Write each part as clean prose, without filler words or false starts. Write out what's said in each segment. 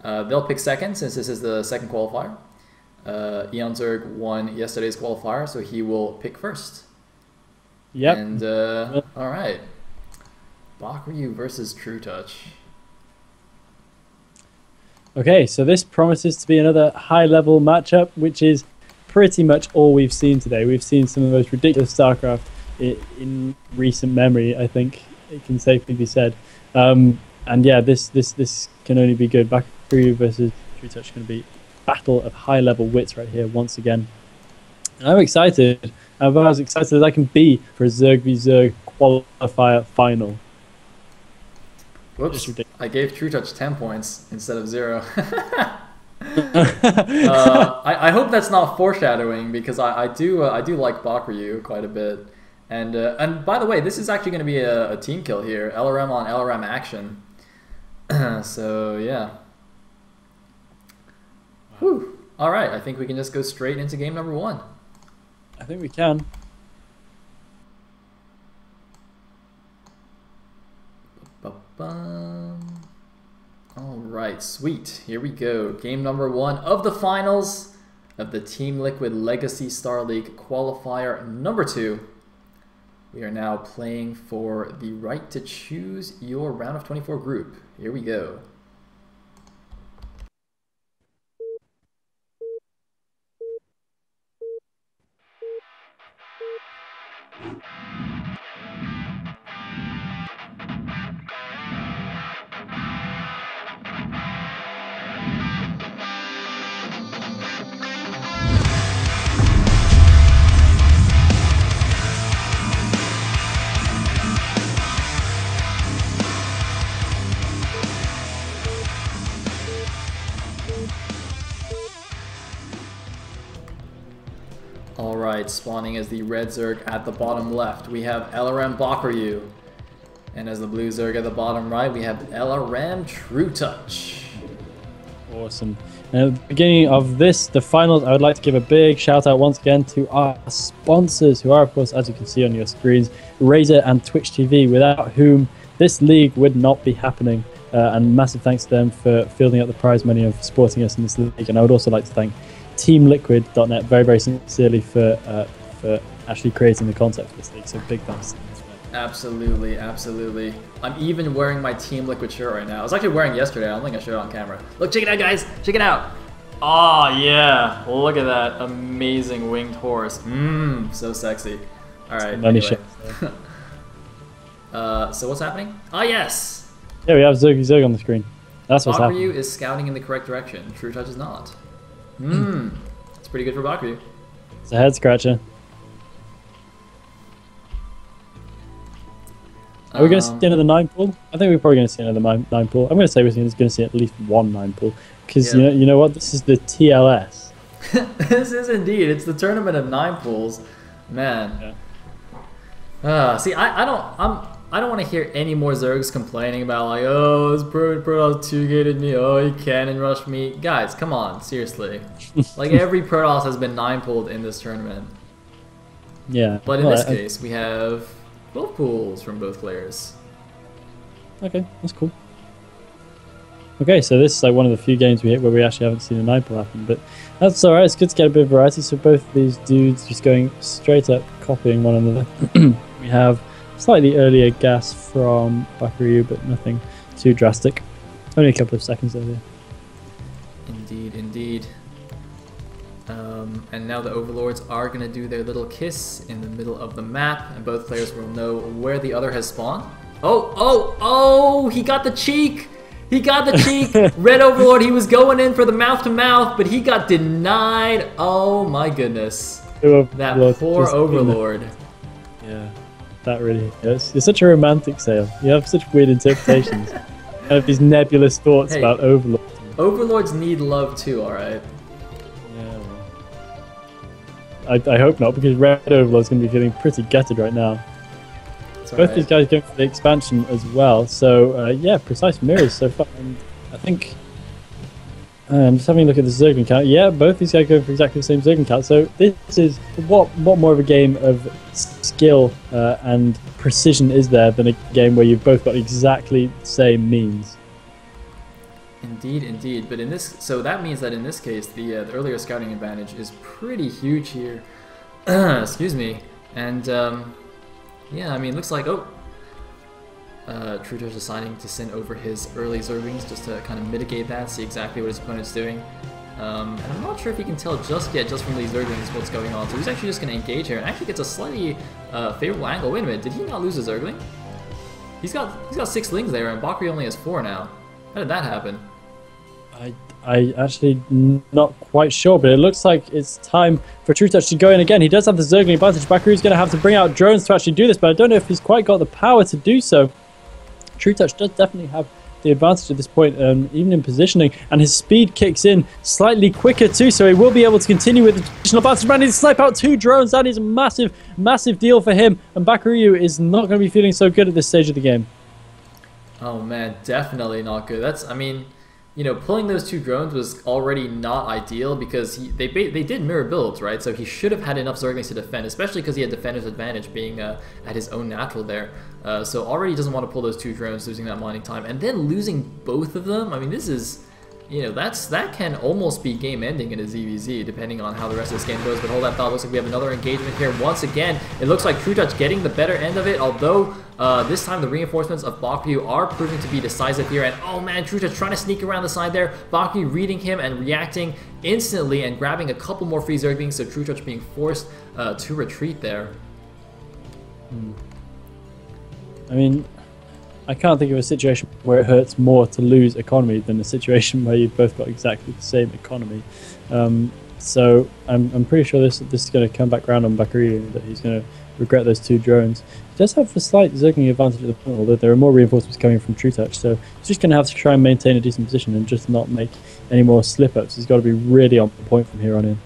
They'll pick second since this is the second qualifier. Eon Zerg won yesterday's qualifier, so he will pick first. Yep. And all right, Bakuryu versus trutaCz. Okay, so this promises to be another high-level matchup, which is pretty much all we've seen today. We've seen some of the most ridiculous StarCraft in recent memory, I think it can safely be said. And yeah, this can only be good. Bakuryu versus trutaCz going to be battle of high-level wits right here once again. And I'm excited. I'm about as excited as I can be for a Zerg v Zerg qualifier final. Whoops, I gave trutaCz 10 points instead of 0. I hope that's not foreshadowing, because I do like Bakuryu quite a bit. And by the way, this is actually going to be a team kill here. LRM on LRM action. So yeah. Whew. Alright, I think we can just go straight into game number 1. I think we can. Alright, sweet. Here we go. Game number 1 of the finals of the Team Liquid Legacy Star League qualifier number 2. We are now playing for the right to choose your round of 24 group. Here we go. Alright, spawning as the red Zerg at the bottom left, we have LRM Bakuryu. And as the blue Zerg at the bottom right, we have LRM trutaCz. Awesome. And at the beginning of this, the finals, I would like to give a big shout out once again to our sponsors, who are, of course, as you can see on your screens, Razer and Twitch TV, without whom this league would not be happening. And massive thanks to them for fielding up the prize money and for supporting us in this league. And I would also like to thank TeamLiquid.net very, very sincerely for actually creating the concept for this league. So big thanks. Absolutely, absolutely. I'm even wearing my Team Liquid shirt right now. I was actually wearing it yesterday. I don't think I showed it on camera. Look, check it out, guys. Check it out. Oh, yeah. Look at that amazing winged horse. Mmm, so sexy. All right. Anyway. So what's happening? Oh, yes. Yeah, we have Zerg on the screen. That's what's happening. Bakuryu is scouting in the correct direction. trutaCz is not. It's pretty good for Bakuryu. It's a head scratcher. Are we going to see another 9 pool? I think we're probably going to see another 9 pool. I'm going to say we're going to see at least one 9 pool. Because you know what? This is the TLS. This is indeed. It's the tournament of 9 pools. Man. Yeah. See, I don't want to hear any more Zergs complaining about, like, oh, this Protoss 2-gated me, oh, he cannon rushed me. Guys, come on, seriously. Like, every Protoss has been 9-pooled in this tournament. Yeah. But in this case, we have both pools from both players. Okay, that's cool. Okay, so this is like one of the few games where we actually haven't seen a 9-pool happen, but that's alright, it's good to get a bit of variety. So both of these dudes just going straight up, copying one another. We have slightly earlier gas from Bakuryu, but nothing too drastic. Only a couple of seconds earlier. Indeed, indeed. And now the Overlords are going to do their little kiss in the middle of the map, and both players will know where the other has spawned. Oh, he got the cheek! He got the cheek! Red Overlord, he was going in for the mouth-to-mouth, but he got denied. Oh my goodness. That poor Overlord. Yeah. That really is. You're such a romantic, Sale. You have such weird interpretations. You have these nebulous thoughts about Overlords. Overlords need love too, alright? Yeah, well. I hope not, because Red Overlord's going to be feeling pretty gutted right now. Both these guys going for the expansion as well, so yeah, precise mirrors so far. And I think I'm just having a look at the Zerglin count. Yeah, both these guys go for exactly the same Zerglin count. So this is what more of a game of skill and precision is there than a game where you've both got exactly the same means. Indeed, indeed. But in this, so that means that in this case, the earlier scouting advantage is pretty huge here. Excuse me. And yeah, I mean, looks like trutaCz deciding to send over his early Zerglings just to kind of mitigate that, see exactly what his opponent's doing. And I'm not sure if he can tell just yet, just from these Zerglings, what's going on. So he's actually just going to engage here and actually gets a slightly favorable angle. Wait a minute, did he not lose a Zergling? He's got 6 Lings there, and Bakuryu only has 4 now. How did that happen? I actually not quite sure, but it looks like it's time for trutaCz to go in again. He does have the Zergling advantage. Bakuryu's going to have to bring out drones to actually do this, but I don't know if he's quite got the power to do so. trutaCz does definitely have the advantage at this point, even in positioning, and his speed kicks in slightly quicker too, so he will be able to continue with the positional advantage. Man, he's snipe out 2 drones. That is a massive, massive deal for him, and Bakuryu is not going to be feeling so good at this stage of the game. Oh man, definitely not good. That's, I mean, you know, pulling those 2 drones was already not ideal because they did mirror builds, right? So he should have had enough Zerglings to defend, especially because he had defender's advantage being at his own natural there. So already doesn't want to pull those 2 drones, losing that mining time, and then losing both of them. I mean, this is, you know, that can almost be game ending in a ZVZ depending on how the rest of this game goes. But hold that thought, looks like we have another engagement here. Once again, it looks like trutaCz getting the better end of it, although this time the reinforcements of Bakuryu are proving to be decisive here. And oh man, trutaCz trying to sneak around the side there. Bakuryu reading him and reacting instantly and grabbing a couple more free Zerglings, so trutaCz being forced to retreat there. I mean, I can't think of a situation where it hurts more to lose economy than a situation where you've both got exactly the same economy. So I'm pretty sure this is going to come back around on Bakuryu, that he's going to regret those 2 drones. He does have a slight Zergling advantage at the point, although there are more reinforcements coming from trutaCz, so he's just going to have to try and maintain a decent position and just not make any more slip-ups. He's got to be really on point from here on in.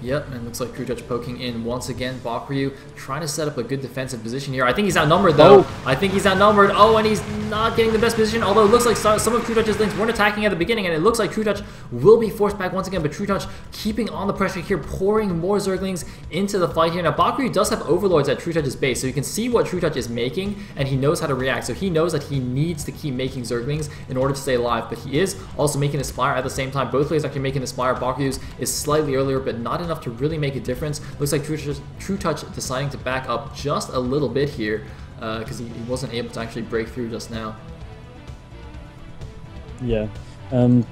Yep, and looks like trutaCz poking in once again. Bakuryu trying to set up a good defensive position here. I think he's outnumbered though. I think he's outnumbered. Oh, and he's not getting the best position. Although it looks like some of trutaCz's links weren't attacking at the beginning, and it looks like trutaCz will be forced back once again. But trutaCz keeping on the pressure here, pouring more Zerglings into the fight here. Now Bakuryu does have overlords at trutaCz's base, so you can see what trutaCz is making, and he knows how to react. So he knows that he needs to keep making Zerglings in order to stay alive. But he is also making a Spire at the same time. Both players actually making the Spire. Bakuryu's is slightly earlier, but not enough to really make a difference. Looks like trutaCz deciding to back up just a little bit here because he wasn't able to actually break through just now. Yeah. I'm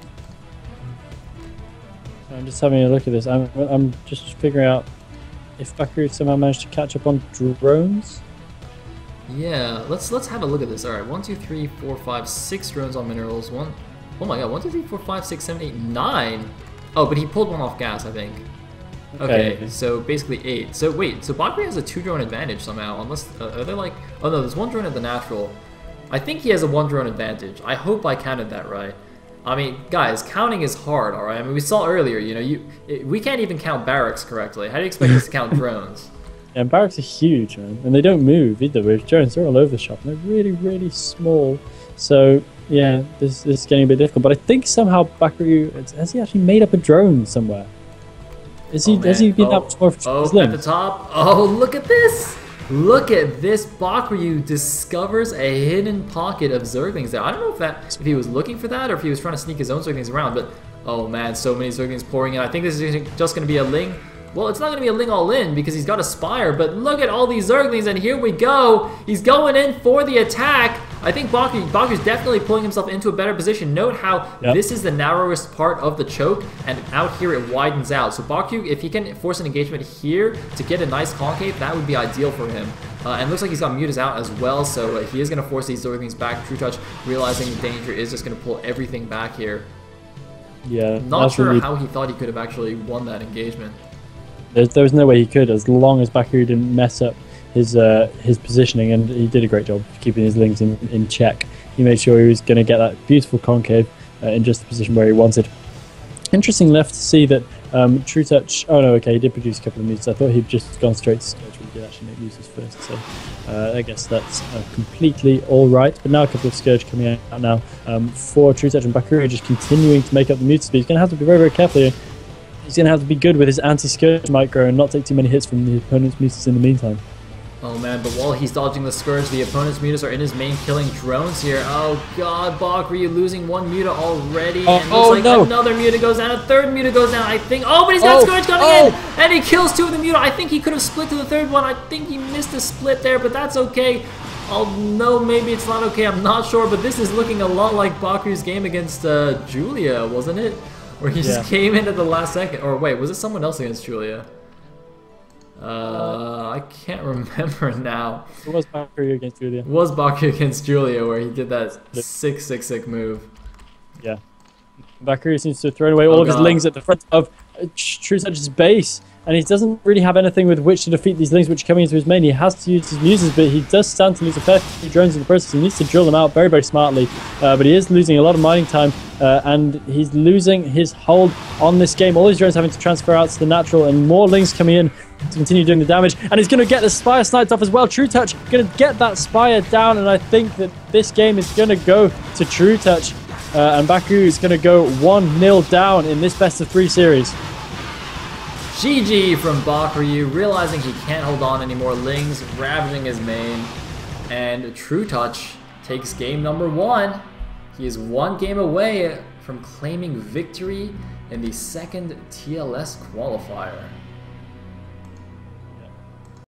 just having a look at this. I'm just figuring out if Bakuryu somehow managed to catch up on drones. Yeah, let's have a look at this. All right, 1, 2, 3, 4, 5, 6 drones on minerals. Oh my god, 1, 2, 3, 4, 5, 6, 7, 8, 9. Oh, but he pulled one off gas, I think. Okay, so basically 8. So wait, so Bakuryu has a 2 drone advantage somehow, unless, are they like, oh no, there's 1 drone at the natural. I think he has a 1 drone advantage. I hope I counted that right. I mean, guys, counting is hard, alright? I mean, we saw earlier, you know, we can't even count barracks correctly. How do you expect us to count drones? Yeah, barracks are huge, man, and they don't move either. With drones, they're all over the shop, and they're really, really small. So, yeah, this is getting a bit difficult. But I think somehow Bakuryu, has he actually made up a drone somewhere? Has he been up more for his at the top? Oh, look at this! Look at this! Bakuryu discovers a hidden pocket of Zerglings there. I don't know if he was looking for that or if he was trying to sneak his own Zerglings around, but oh man, so many Zerglings pouring in. I think this is just going to be a Ling. Well, it's not going to be a Ling all in because he's got a Spire, but look at all these Zerglings, and here we go. He's going in for the attack. I think Bakuryu's definitely pulling himself into a better position. Note how this is the narrowest part of the choke, and out here it widens out. So Bakuryu, if he can force an engagement here to get a nice concave, that would be ideal for him. And looks like he's got Mutas out as well, so he is going to force these Zerglings back. trutaCz realizing the danger is just going to pull everything back here. Yeah. Not sure how he thought he could have actually won that engagement. There was no way he could, as long as Bakuryu didn't mess up his positioning, and he did a great job keeping his Lings in check. He made sure he was going to get that beautiful concave in just the position where he wanted. Interesting left to see that trutaCz, oh no, okay, he did produce a couple of Mutas. I thought he'd just gone straight to Scourge, but he did actually make Mutas first, so I guess that's completely alright. But now a couple of Scourge coming out now for trutaCz, and Bakuryu just continuing to make up the Muta speed. He's going to have to be very, very careful here. He's going to have to be good with his anti-Scourge micro and not take too many hits from the opponent's Mutas in the meantime. Oh man, but while he's dodging the Scourge, the opponent's mutas are in his main killing drones here. Oh god, Bakuryu losing one muta already. And looks like no. Another muta goes down, a third muta goes down, I think. Oh, but he's got Scourge coming in! And he kills two of the muta. I think he could have split to the third one. I think he missed a split there, but that's okay. Oh no, maybe it's not okay, I'm not sure, but this is looking a lot like Bakuryu's game against Julia, wasn't it? Where he just came in at the last second. Or wait, was it someone else against Julia? I can't remember now. It was Bakuryu against Julia. It was Bakuryu against Julia where he did that sick move. Yeah. Bakuryu seems to have thrown away all of his lings at the front of trutaCz's base. And he doesn't really have anything with which to defeat these lings which are coming into his main. He has to use his muses, but he does stand to lose a fair few drones in the process. He needs to drill them out very smartly. But he is losing a lot of mining time, and he's losing his hold on this game. All his drones having to transfer out to the natural, and more lings coming in to continue doing the damage. And he's going to get the Spire sniped off as well. trutaCz going to get that Spire down, and I think that this game is going to go to trutaCz. And Bakuryu is going to go 1-0 down in this best-of-3 series. GG from Bakuryu, realizing he can't hold on anymore. Lings ravaging his main. And trutaCz takes game number 1. He is 1 game away from claiming victory in the second TLS qualifier.